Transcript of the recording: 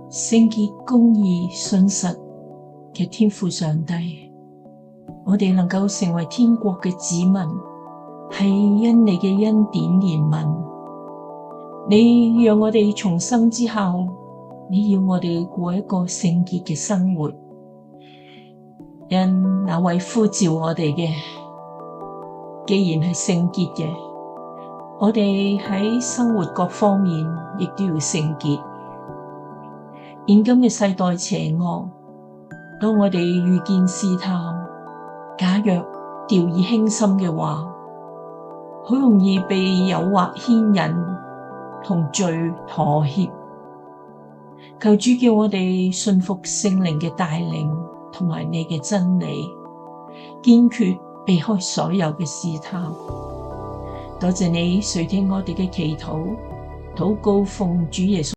聖潔、公義、信實嘅天父上帝，我哋能夠成為天國嘅子民，係因你嘅恩典憐憫。你讓我哋重生之後，你要我哋過一個聖潔嘅生活，因那位呼召我哋嘅，既然係聖潔嘅，我哋喺生活各方面亦都要聖潔。現今嘅世代邪惡，當我哋遇見試探，假若掉以輕心嘅話，好容易被誘惑牽引，同罪妥協。求主叫我哋信服聖靈嘅帶領，同埋你嘅真理，堅決避開所有嘅試探。多謝你垂聽我哋嘅祈禱，禱告奉主耶穌